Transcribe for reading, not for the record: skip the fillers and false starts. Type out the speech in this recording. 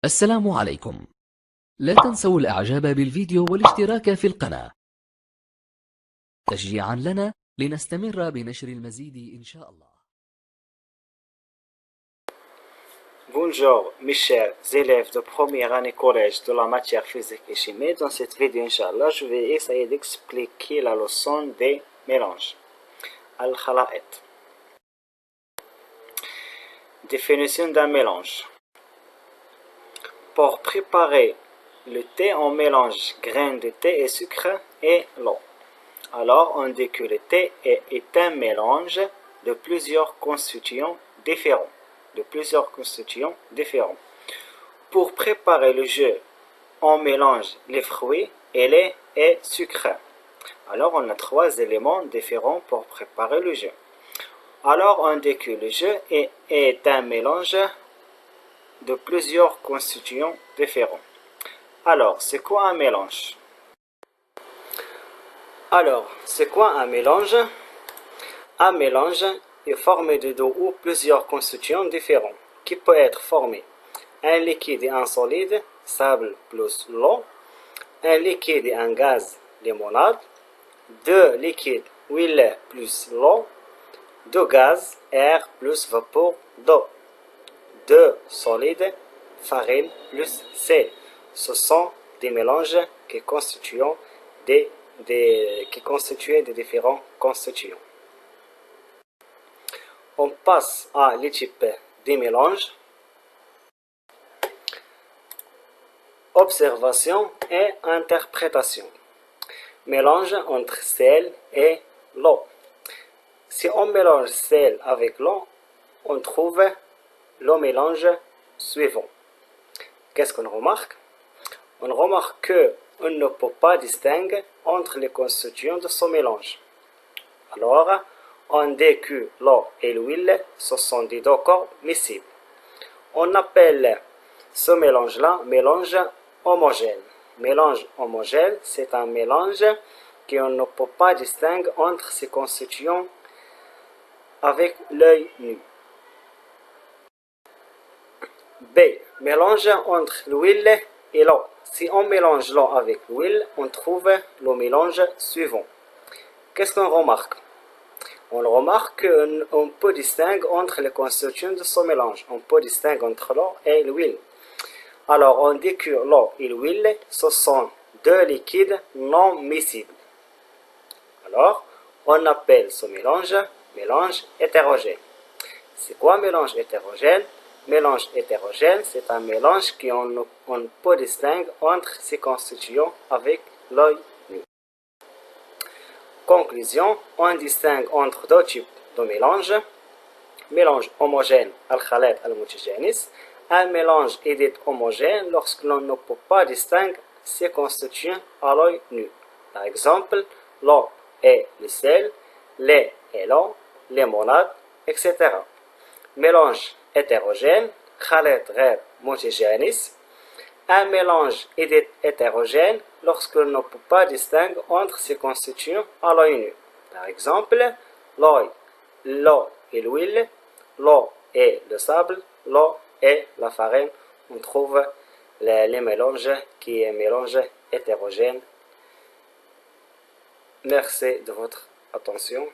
السلام عليكم. لا تنسوا الإعجاب بالفيديو والاشتراك في القناة تشجيعا لنا لنستمر بنشر المزيد إن شاء الله. Bonjour mes chers élèves de première année collège de la matière physique et chimie. Dans cette vidéo, Inch'Allah, je vais essayer d'expliquer la leçon des mélanges. Al-Khala'it. Définition d'un mélange. Pour préparer le thé, on mélange graines de thé et sucre et l'eau. Alors, on dit que le thé est un mélange de plusieurs constituants différents. Pour préparer le jus, on mélange les fruits et lait et sucre. Alors, on a trois éléments différents pour préparer le jus. Alors, on dit que le jus est un mélange de plusieurs constituants différents. Alors, c'est quoi un mélange? Un mélange est formé de deux ou plusieurs constituants différents, qui peut être formé un liquide et un solide, sable plus l'eau, un liquide et un gaz, limonade, deux liquides, huile plus l'eau, deux gaz, air plus vapeur d'eau, deux solides, farine plus sel. Ce sont des mélanges qui constituent des différents constituants. On passe à l'étape des mélanges. Observation et interprétation. Mélange entre sel et l'eau. Si on mélange sel avec l'eau, on trouve le mélange suivant. Qu'est-ce qu'on remarque? On remarque qu'on ne peut pas distinguer entre les constituants de ce mélange. Alors, on dit que l'eau et l'huile, ce sont des deux corps miscibles. On appelle ce mélange-là mélange homogène. Mélange homogène, c'est un mélange qu'on ne peut pas distinguer entre ses constituants avec l'œil nu. B. Mélange entre l'huile et l'eau. Si on mélange l'eau avec l'huile, on trouve le mélange suivant. Qu'est-ce qu'on remarque? On remarque qu'on peut distinguer entre les constituants de ce mélange. On peut distinguer entre l'eau et l'huile. Alors, on dit que l'eau et l'huile, ce sont deux liquides non miscibles. Alors, on appelle ce mélange mélange hétérogène. C'est quoi mélange hétérogène? Mélange hétérogène, c'est un mélange qu'on peut distinguer entre ses constituants avec l'œil nu. Conclusion, on distingue entre deux types de mélanges. Mélange homogène, al-khalat al-mutajanis. Un mélange est dit homogène lorsque l'on ne peut pas distinguer ses constituants à l'œil nu. Par exemple, l'eau et le sel, lait et l'eau, limonade, etc. Mélange hétérogène, khalat ghayr mutajanis. Un mélange est dit hétérogène lorsque l'on ne peut pas distinguer entre ses constituants à l'œil nu. Par exemple, l'eau et l'huile, l'eau et le sable, l'eau et la farine. On trouve les mélanges qui est mélange hétérogène. Merci de votre attention.